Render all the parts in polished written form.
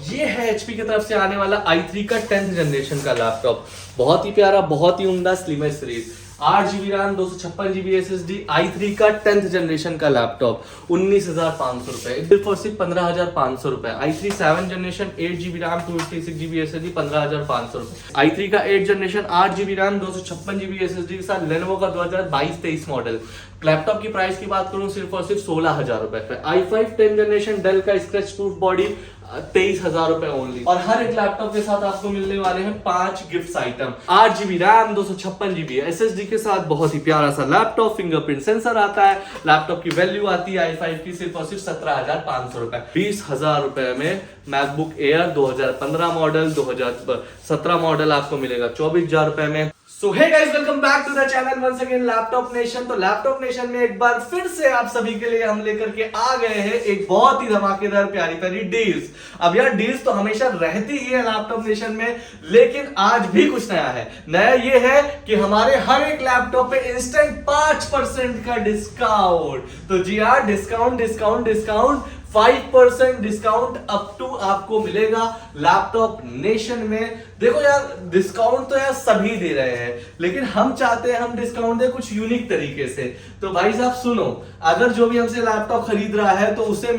ये है एचपी की तरफ से आने वाला i3 का 10th जनरेशन का लैपटॉप। बहुत ही प्यारा, बहुत ही उम्दा slimmest series, 8GB RAM, 256GB SSD, i3 का 10th जनरेशन का लैपटॉप 19,500 रुपए, सिर्फ और सिर्फ 15,500 रुपए। i3 7th generation, 8GB RAM, 256GB SSD, 15,500 रुपए। i3 का 8th generation, 8GB RAM, 256GB SSD के साथ लेनोवो का 2022-23 मॉडल। लैपटॉप की प्राइस की बात करूं सिर्फ और सिर्फ 16,000 रुपए पे। i5 10th जनरेशन, डेल का स्क्रैच प्रूफ बॉडी, 23,000 रुपए ओनली। और हर एक लैपटॉप के साथ आपको मिलने वाले हैं 5 gift item, 8GB RAM, 256GB SSD के साथ बहुत ही प्यारा सा लैपटॉप, फिंगरप्रिंट सेंसर आता है। लैपटॉप की वैल्यू आती है i5 की सिर्फ और सिर्फ 17,500 रुपए। 20,000 रुपए में मैकबुक एयर 2015 मॉडल, 2017 मॉडल आपको मिलेगा 24,000 रुपए में। So hey guys, welcome back to the channel once again laptop nation. तो लैपटॉप नेशन में एक बार फिर से आप सभी के लिए हम लेकर के आ गए हैं एक बहुत ही धमाकेदार प्यारी प्यारी डील्स। अब यार डील्स तो हमेशा रहती ही है लैपटॉप नेशन में, लेकिन आज भी कुछ नया है। नया ये है कि हमारे हर एक लैपटॉप पे इंस्टेंट 5% का डिस्काउंट। तो जी हाँ, डिस्काउंट 5% डिस्काउंट अप टू आपको मिलेगा लैपटॉप नेशन में। देखो यार, डिस्काउंट तो यार सभी दे रहे हैं, लेकिन हम चाहते हैं हम डिस्काउंट दे कुछ यूनिक तरीके से। तो भाई साहब सुनो, अगर जो भी हमसे लैपटॉप खरीद रहा है तो उसे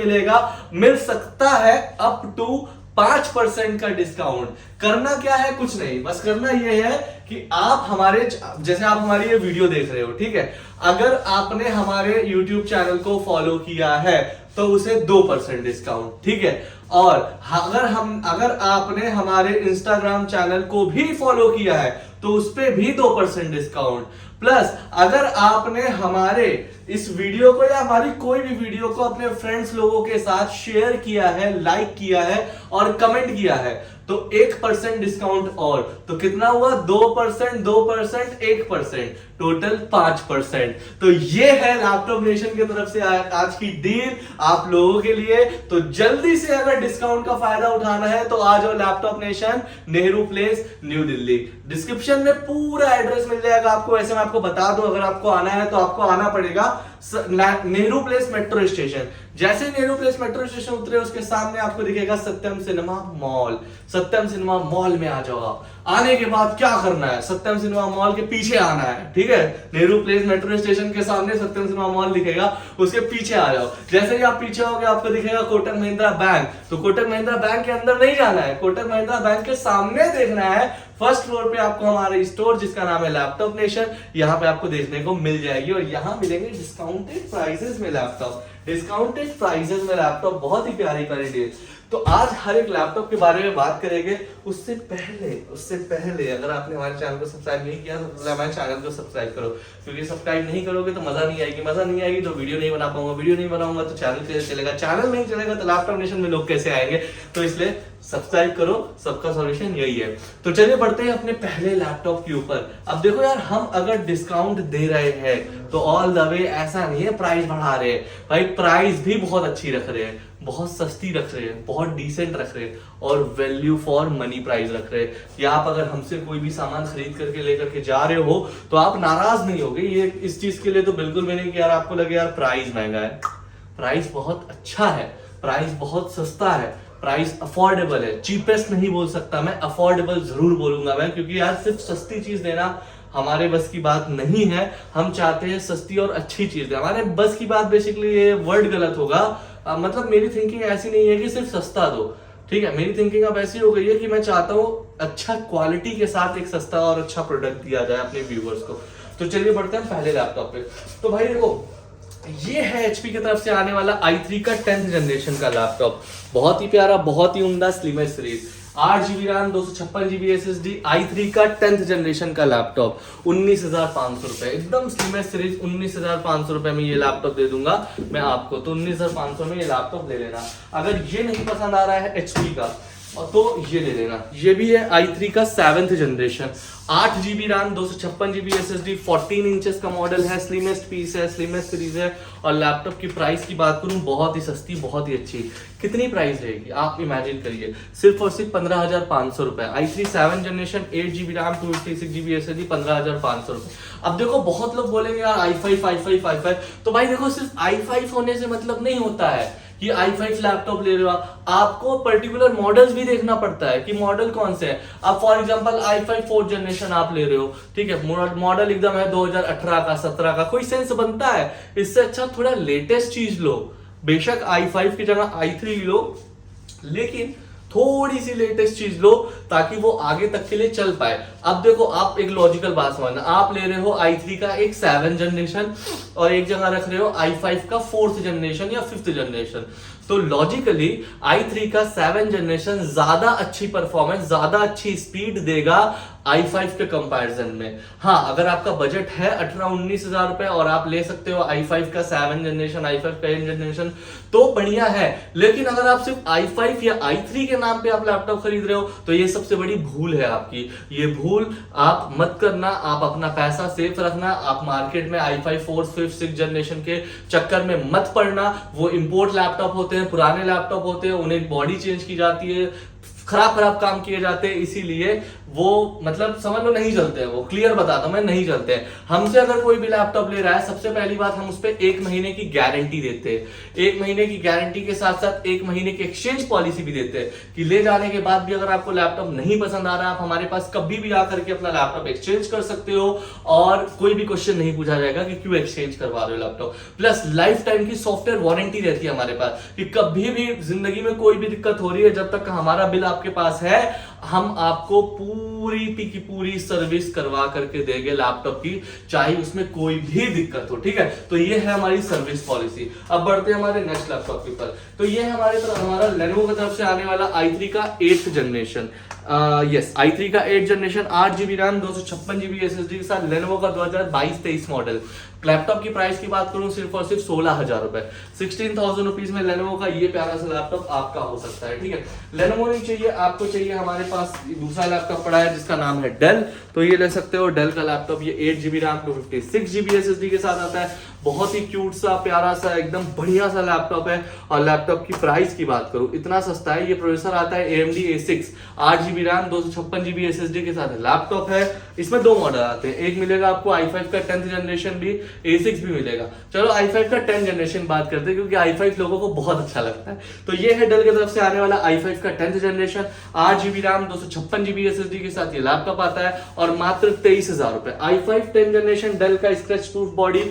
मिल सकता है अप टू 5% का डिस्काउंट। करना क्या है? कुछ नहीं, बस करना यह है कि आप हमारे, जैसे आप हमारी ये वीडियो देख रहे हो, ठीक है, अगर आपने हमारे YouTube चैनल को फॉलो किया है तो उसे 2% डिस्काउंट, ठीक है। और अगर आपने हमारे इंस्टाग्राम चैनल को भी फॉलो किया है तो उस पे भी 2% डिस्काउंट। प्लस अगर आपने हमारे इस वीडियो को या हमारी कोई भी वीडियो को अपने फ्रेंड्स लोगों के साथ शेयर किया है, लाइक किया है और कमेंट किया है तो 1% डिस्काउंट। और तो कितना हुआ? 2%, 1%, टोटल 5%। तो ये है लैपटॉप नेशन की तरफ से आज की डील आप लोगों के लिए। तो जल्दी से अगर डिस्काउंट का फायदा उठाना है तो आ जाओ laptop nation, Nehru place, new Delhi. Description में पूरा एड्रेस मिल जाएगा आपको। ऐसे मैं आपको बता दूं, अगर आपको आना है तो आपको आना पड़ेगा नेहरू प्लेस मेट्रो स्टेशन। जैसे नेहरू प्लेस मेट्रो स्टेशन उतरे उसके सामने आपको दिखेगा सत्यम सिनेमा मॉल। सत्यम सिनेमा मॉल में आ जाओ आप। आने के बाद क्या करना है? सत्यम सिनेमा मॉल के पीछे आना है, ठीक है। नेहरू प्लेस मेट्रो स्टेशन के सामने सत्यम सिनेमा मॉल दिखेगा, उसके पीछे आ जाओ। जैसे ही आप पीछे होगे आपको दिखेगा कोटक महिंद्रा बैंक। तो कोटक महिंद्रा बैंक के अंदर नहीं जाना है, कोटक महिंद्रा बैंक के सामने देखना है। फर्स्ट फ्लोर पे आपको हमारा स्टोर जिसका नाम है लैपटॉप नेशन, यहाँ पे आपको देखने को मिल जाएगी। और यहाँ मिलेंगे डिस्काउंटेड प्राइसेस में लैपटॉप, डिस्काउंटेड प्राइसेस में लैपटॉप, बहुत ही प्यारी प्यारी डील। तो आज हर एक लैपटॉप के बारे में बात करेंगे। उससे पहले अगर आपने हमारे चैनल को सब्सक्राइब नहीं किया तो हमारे चैनल को सब्सक्राइब करो, क्योंकि सब्सक्राइब नहीं करोगे तो मजा नहीं आएगी तो वीडियो नहीं बना पाऊंगा, वीडियो नहीं बनाऊंगा तो चैनल कैसे चलेगा, चैनल नहीं चलेगा तो लैपटॉप नेशन में लोग कैसे आएंगे। तो इसलिए सब्सक्राइब करो, सबका सॉल्यूशन यही है। तो चलिए बढ़ते हैं अपने पहले लैपटॉप के ऊपर। अब देखो यार, हम अगर डिस्काउंट दे रहे हैं तो ऑल द वे ऐसा नहीं है प्राइस बढ़ा रहे हैं भाई, प्राइस भी बहुत अच्छी रख रहे हैं, बहुत सस्ती रख रहे हैं, बहुत डिसेंट रख रहे हैं और वैल्यू फॉर मनी प्राइस रख रहे हैं। या आप अगर हमसे कोई भी सामान खरीद करके लेकर के जा रहे हो तो आप नाराज नहीं होगे। ये इस चीज के लिए तो बिल्कुल भी नहीं कि यार आपको लगे यार प्राइस महंगा है। प्राइस बहुत अच्छा है, प्राइस बहुत सस्ता है, प्राइस अफोर्डेबल है। चीपेस्ट नहीं बोल सकता मैं, अफोर्डेबल जरूर बोलूंगा मैं, क्योंकि यार सिर्फ सस्ती चीज देना हमारे बस की बात नहीं है। हम चाहते हैं सस्ती और अच्छी चीज दे। हमारे बस की बात, बेसिकली ये वर्ड गलत होगा, मतलब मेरी थिंकिंग ऐसी नहीं है कि सिर्फ सस्ता दो, ठीक है। मेरी थिंकिंग अब ऐसी हो गई है कि मैं चाहता हूँ अच्छा क्वालिटी के साथ एक सस्ता और अच्छा प्रोडक्ट दिया जाए अपने व्यूअर्स को। तो चलिए बढ़ते हैं पहले लैपटॉप पे। तो भाई देखो, ये है एचपी की तरफ से आने वाला i3 का 10th जनरेशन का लैपटॉप। बहुत ही प्यारा, बहुत ही उम्दा slimmest series, 8GB RAM, 256GB SSD, i3 का 10th जनरेशन का लैपटॉप 19,500 रुपए। एकदम स्लिमेस्ट सीरीज 19,500 रुपए में ये लैपटॉप दे दूंगा मैं आपको। तो 19,500 में ये लैपटॉप ले लेना। अगर ये नहीं पसंद आ रहा है एचपी का तो ये ले लेना। ये भी है i3 का 7th generation, 8GB RAM, 256GB SSD, 14 inches का मॉडल है, स्लिमेस्ट पीस है, स्लिमेस्ट सीरीज है। और लैपटॉप की प्राइस की बात करूं, बहुत ही सस्ती, बहुत ही अच्छी। कितनी प्राइस रहेगी आप इमेजिन करिए, सिर्फ और सिर्फ 15,500 रुपए। i3 7th generation, 8GB RAM, 256GB SSD, 15,500 रुपए। अब देखो, बहुत लोग बोलेंगे यार i5 तो भाई देखो, सिर्फ i5 होने से मतलब नहीं होता है कि i5 लैपटॉप ले रहे हो आपको पर्टिकुलर मॉडल्स भी देखना पड़ता है कि मॉडल कौन से है। अब for example i5 4th generation आप ले रहे हो, ठीक है, मॉडल एकदम है 2018 का 17 का, कोई सेंस बनता है? इससे अच्छा थोड़ा लेटेस्ट चीज लो। बेशक i5 की जगह i3 लो, लेकिन थोड़ी सी लेटेस्ट चीज लो ताकि वो आगे तक के लिए चल पाए। अब देखो, आप एक लॉजिकल बात समझना, आप ले रहे हो i3 का एक 7th जनरेशन और एक जगह रख रहे हो i5 का 4th जनरेशन या 5th जनरेशन, तो लॉजिकली i3 का 7th जनरेशन ज्यादा अच्छी परफॉर्मेंस, ज्यादा अच्छी स्पीड देगा i5 के कंपैरिजन में। हाँ, अगर आपका बजट है 18-19 हजार रुपए और आप ले सकते हो i5 का 7th जनरेशन, i5 का 8th जनरेशन, तो बढ़िया है। लेकिन अगर आप सिर्फ i5 या i3 के नाम पे आप लैपटॉप खरीद रहे हो तो ये सबसे बड़ी भूल है आपकी। ये भूल आप मत करना, आप अपना पैसा सेफ रखना, आप मार्केट में i5 4th 5th 6th generation के चक्कर में मत पड़ना। वो इंपोर्ट लैपटॉप होते हैं, पुराने लैपटॉप होते हैं, उन्हें बॉडी चेंज की जाती है, खराब काम किए जाते हैं, इसीलिए वो मतलब समझ लो नहीं चलते हैं। वो क्लियर बताता हूं मैं, नहीं चलते हैं। हमसे अगर कोई भी लैपटॉप ले रहा है, सबसे पहली बात हम उस पर 1 महीने की गारंटी देते हैं। 1 महीने की गारंटी के साथ साथ 1 महीने की एक्सचेंज पॉलिसी भी देते हैं कि ले जाने के बाद भी अगर आपको लैपटॉप नहीं पसंद आ रहा, आप हमारे पास कभी भी आकर के अपना लैपटॉप एक्सचेंज कर सकते हो और कोई भी क्वेश्चन नहीं पूछा जाएगा कि क्यों एक्सचेंज करवा रहे हो लैपटॉप। प्लस लाइफ टाइम की सॉफ्टवेयर वारंटी रहती है हमारे पास कि कभी भी जिंदगी में कोई भी दिक्कत हो रही है, जब तक हमारा बिल आपके पास है, हम आपको पूरी की पूरी सर्विस करवा करके देंगे लैपटॉप की, चाहे उसमें कोई भी दिक्कत हो। ठीक है, तो ये है हमारी सर्विस पॉलिसी। अब बढ़ते हैं हमारे नेक्स्ट लैपटॉप के ऊपर। तो ये हमारे तरफ हमारा लेनोवो की तरफ से आने वाला i3 का 8th जनरेशन, यस i3 का 8th generation, 8GB RAM, 256GB SSD के साथ लेनोवो का 2022-23 मॉडल। लैपटॉप की प्राइस की बात करूं सिर्फ और सिर्फ 16,000 रुपए, 16,000 रुपीज में लेनोवो का ये प्यारा सा लैपटॉप आपका हो सकता है। ठीक है, लेनोवो नहीं चाहिए आपको, चाहिए हमारे पास दूसरा लैपटॉप पड़ा है जिसका नाम है डेल, तो ये ले सकते हो डेल का लैपटॉप। ये 8GB रैम 256GB SSD के साथ आता है। बहुत ही क्यूट सा, प्यारा सा, एकदम बढ़िया सा लैपटॉप है। और लैपटॉप की प्राइस की बात करूं, इतना सस्ता है। ये प्रोसेसर आता है AMD A6, 8GB RAM, 256GB SSD के साथ लैपटॉप है। इसमें 2 मॉडल आते हैं, एक मिलेगा आपको i5 का 10th जनरेशन भी, A6 भी मिलेगा। चलो i5 का 10th जनरेशन बात करते हैं क्योंकि i5 लोगों को बहुत अच्छा लगता है। तो ये है डेल की तरफ से आने वाला i5 का 10th generation, 8GB RAM, 256GB SSD के साथ ये लैपटॉप आता है और मात्र 23,000 रुपए। i5 10th जनरेशन डेल का स्क्रैच प्रूफ बॉडी,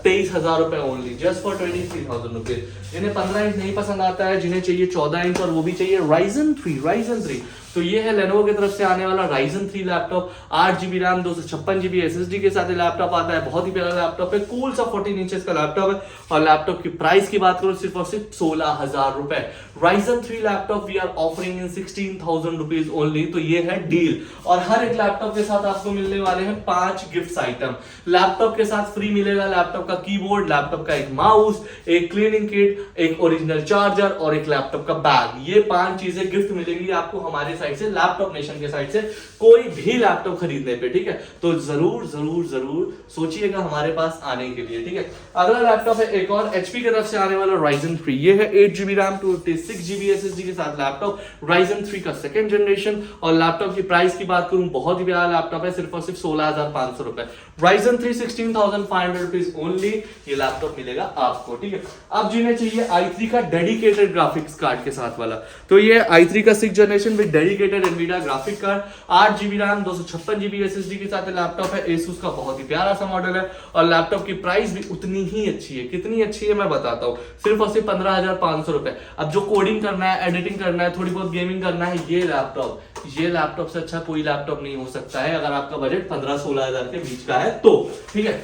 23,000 रुपए ओनली, जस्ट फॉर 23,000 रुपीज। जिन्हें 15 इंच नहीं पसंद आता है, जिन्हें चाहिए 14 इंच और वो भी चाहिए Ryzen 3, तो ये है लेनोवो की तरफ से आने वाला Ryzen 3 laptop, 8GB RAM, 256GB SSD के साथ लैपटॉप आता है। बहुत ही प्यारा लैपटॉप है, कूल सा 14 इंचेस का लैपटॉप है। और लैपटॉप की प्राइस की बात करो सिर्फ और सिर्फ 16,000 रुपए। Ryzen 3 laptop we are offering in 16,000 rupees only, तो ये है डील। और हर एक लैपटॉप के साथ आपको मिलने वाले हैं 5 गिफ्ट आइटम। लैपटॉप के साथ फ्री मिलेगा लैपटॉप का कीबोर्ड, लैपटॉप का एक माउस, एक क्लीनिंग किट, एक ओरिजिनल चार्जर और एक लैपटॉप का बैग। ये 5 चीजें गिफ्ट मिलेंगी आपको हमारे साइड से, लैपटॉप नेशन के साइड से, कोई भी लैपटॉप खरीदने पे। ठीक है, तो जरूर जरूर जरूर सोचिएगा हमारे पास आने के लिए। ठीक है, अगला लैपटॉप है एक और HP की तरफ से आने वाला Ryzen 3। ये है 8GB रैम, 256GB SSD के साथ लैपटॉप, Ryzen 3 का 2nd जनरेशन। और लैपटॉप की प्राइस की बात करूं, बहुत ही प्यारा लैपटॉप है, सिर्फ और सिर्फ 16,500 रुपए। Ryzen 3 16,500 रुपीज ओनली, ये लैपटॉप मिलेगा आपको। ठीक है, अब जिन्हें चाहिए i3 का डेडिकेटेड ग्राफिक्स कार्ड के साथ वाला, तो ये i3 का 6th generation with dedicated NVIDIA graphic card, 8GB RAM, 256GB SSD के साथ लैपटॉप है। Asus का बहुत ही प्यारा सा मॉडल है और लैपटॉप की प्राइस भी उतनी ही अच्छी है। कितनी अच्छी है मैं बताता हूँ, सिर्फ और सिर्फ 15,500 रुपए। अब जो कोडिंग करना है, एडिटिंग करना है, थोड़ी बहुत गेमिंग करना है, ये लैपटॉप से अच्छा कोई लैपटॉप नहीं हो सकता है अगर आपका बजट 15-16 हजार के बीच का है तो। ठीक है,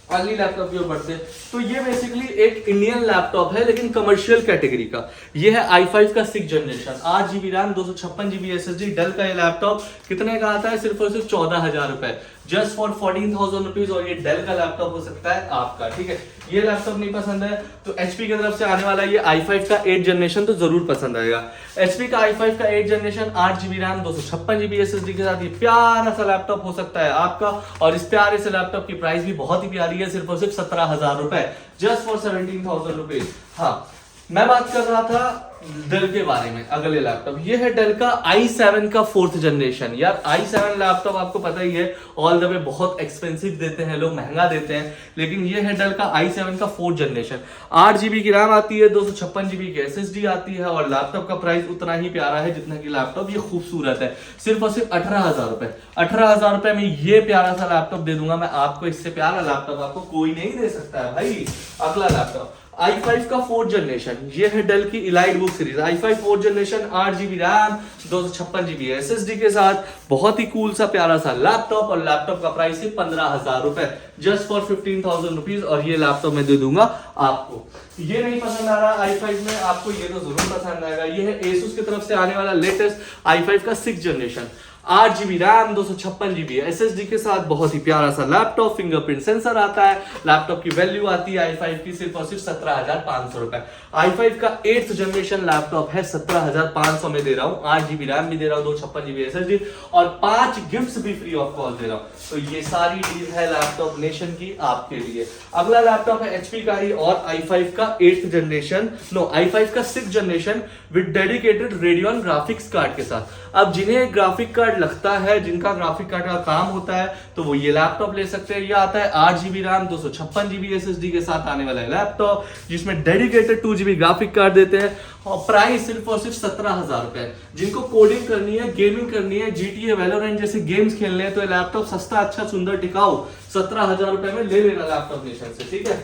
अगली लैपटॉप की ओर बढ़ते हैं। तो ये बेसिकली एक इंडियन लैपटॉप है लेकिन कमर्शियल कैटेगरी का। ये है i5 का 6th generation, 8GB RAM, 256GB SSD, del का ये लैपटॉप कितने का आता है, सिर्फ और सिर्फ 14,000 रुपए, जस्ट फॉर 14,000 रुपीज। और ये डेल का लैपटॉप हो सकता है आपका। ठीक है, ये लैपटॉप नहीं पसंद है तो HP की तरफ से आने वाला ये i5 का 8th जनरेशन तो जरूर पसंद आएगा। HP का i5 का 8th generation, 8GB RAM, 256GB SSD के साथ ये प्यारा सा लैपटॉप हो सकता है आपका। और इस प्यारे से लैपटॉप की प्राइस भी बहुत ही प्यारी है, सिर्फ और सिर्फ 17,000 रुपए, जस्ट फॉर 17,000 रुपीज। हाँ, मैं बात कर रहा था डेल के बारे में, अगले लैपटॉप ये है डेल का i7 का 4th जनरेशन। यार i7 लैपटॉप आपको पता ही है ऑल द वे बहुत एक्सपेंसिव देते हैं लोग, महंगा देते हैं, लेकिन ये है डेल का i7 का 4th जनरेशन। 8GB की रैम आती है, 256GB की SSD आती है, और लैपटॉप का प्राइस उतना ही प्यारा है जितना कि लैपटॉप ये खूबसूरत है। सिर्फ और सिर्फ 18,000 रुपए, 18,000 रुपए में ये प्यारा सा लैपटॉप दे दूंगा मैं आपको। इससे प्यारा लैपटॉप आपको कोई नहीं दे सकता है भाई। अगला लैपटॉप i5 का 4th जनरेशन, ये है डेल की elite book series. i5 4th generation, 8GB RAM, 256GB SSD के साथ, बहुत ही कूल सा प्यारा सा लैपटॉप, और लैपटॉप का प्राइस है 15,000 रुपए, जस्ट फॉर 15,000 रुपीज। और ये लैपटॉप मैं दे दूंगा आपको। ये नहीं पसंद आ रहा i5 में आपको, ये तो जरूर पसंद आएगा। ये है Asus की तरफ से आने वाला लेटेस्ट i5 का 6th generation, 8GB RAM, 256GB SSD के साथ, बहुत ही प्यारा सा लैपटॉप। फिंगरप्रिंट सेंसर आता है। लैपटॉप की वैल्यू आती है i5 की सिर्फ और सिर्फ 17,500 रुपए। i5 का 8th जनरेशन लैपटॉप है, 17,500 में दे रहा हूँ। 8GB रैम भी दे रहा हूँ, 256GB SSD, और 5 गिफ्ट्स भी फ्री ऑफ कॉस्ट दे रहा हूँ। तो ये सारी डील है लैपटॉप नेशन की आपके लिए। अगला लैपटॉप है HP का ही, और i5 का 8th जनरेशन, नो i5 का 6th generation with dedicated Radeon graphics card के साथ। अब जिन्हें ग्राफिक कार्ड लगता है, जिनका ग्राफिक कार्ड का काम होता है, तो वो ये लैपटॉप ले सकते हैं। ये आता है 8GB रैम, 256GB SSD के साथ आने वाला है लैपटॉप, जिसमें डेडिकेटेड 2GB ग्राफिक कार्ड देते हैं, और प्राइस सिर्फ और सिर्फ 17,000 रुपए। जिनको कोडिंग करनी है, गेमिंग करनी है, GTA वैलोरेंट जैसे गेम्स खेलने हैं, तो ये लैपटॉप सस्ता, अच्छा, सुंदर, टिकाऊ 17,000 रुपए में ले लेना लैपटॉप नेशन से, ठीक है।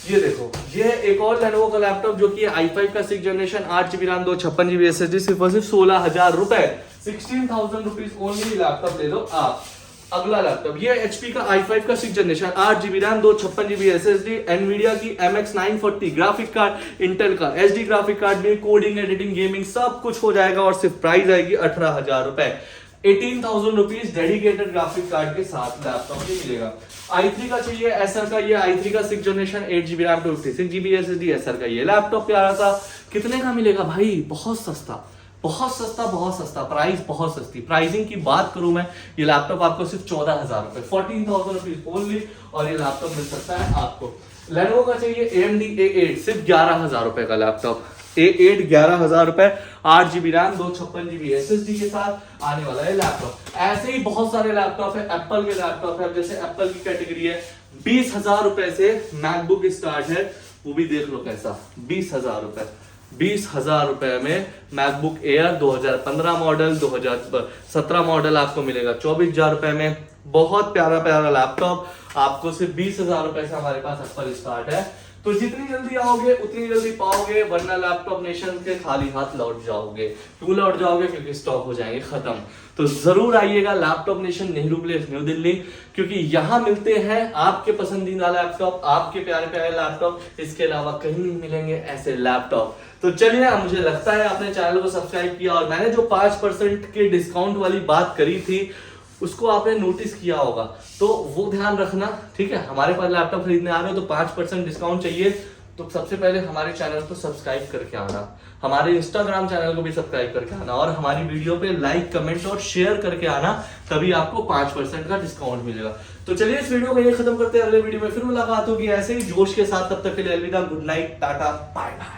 ये देखो, ये है एक और लेनोवो का लैपटॉप, जो कि i5 का 6th generation, 8GB RAM, 256GB SSD, सिर्फ और सिर्फ 16,000 रुपए, 16,000 रुपीज ओनली लैपटॉप ले लो आप। अगला लैपटॉप ये HP का i5 का 6th generation, 8GB RAM, 256GB SSD, Nvidia की MX 940 ग्राफिक कार्ड, इंटेल का SD ग्राफिक कार्ड में कोडिंग, एडिटिंग, गेमिंग सब कुछ हो जाएगा, और सिर्फ प्राइस आएगी 18,000 रुपए। 18,000 रुपीज डेडिकेटेड ग्राफिक कार्ड के साथ लैपटॉप ही मिलेगा। i3 का चाहिए एसर का, ये i3 का 6th generation, 8GB RAM, 256GB SSD, Acer का ये लैपटॉप प्यारा सा। कितने का मिलेगा भाई? बहुत सस्ता, बहुत सस्ता, बहुत सस्ता, प्राइस बहुत सस्ती। प्राइसिंग की बात करूं मैं, ये लैपटॉप आपको सिर्फ 14,000 रुपए, 14,000 रुपीज ओनली, और ये लैपटॉप मिल सकता है आपको। लेनोवो का चाहिए AMD A8, सिर्फ 11,000 रुपए का लैपटॉप, A8 11,000 रुपए, 8GB रैम, 256GB SSD के साथ आने वाला है लैपटॉप। ऐसे ही बहुत सारे लैपटॉप है, एप्पल के लैपटॉप है, जैसे एप्पल की कैटेगरी है 20,000 रुपए से मैकबुक स्टार्ट है, वो भी देख लो कैसा, 20,000 रुपए, 20,000 रुपए में मैकबुक एयर 2015 मॉडल, 2017 मॉडल आपको मिलेगा 24,000 रुपए में। बहुत प्यारा प्यारा लैपटॉप आपको सिर्फ 20,000 रुपए से हमारे पास एप्पल स्टार्ट है। तो जितनी जल्दी आओगे उतनी जल्दी पाओगे, वरना लैपटॉप नेशन के खाली हाथ लौट जाओगे। क्यों लौट जाओगे? क्योंकि स्टॉक हो जाएंगे खत्म। तो जरूर आइएगा laptop nation, Nehru place, new Delhi, क्योंकि यहाँ मिलते हैं आपके पसंदीदा लैपटॉप, आपके प्यारे प्यारे लैपटॉप। इसके अलावा कहीं नहीं मिलेंगे ऐसे लैपटॉप। तो चलिए, मुझे लगता है आपने चैनल को सब्सक्राइब किया, और मैंने जो 5% के डिस्काउंट वाली बात करी थी उसको आपने नोटिस किया होगा, तो वो ध्यान रखना, ठीक है। हमारे पास लैपटॉप खरीदने आ रहे हो तो 5% डिस्काउंट चाहिए, तो सबसे पहले हमारे चैनल को सब्सक्राइब करके आना, हमारे इंस्टाग्राम चैनल को भी सब्सक्राइब करके आना, और हमारी वीडियो पे लाइक, कमेंट और शेयर करके आना, तभी आपको 5% का डिस्काउंट मिलेगा। तो चलिए, इस वीडियो को ये खत्म करते हैं, अगले वीडियो में फिर मुलाकात होगी ऐसे ही जोश के साथ। तब तक के लिए अलविदा, good night, tata, bye bye.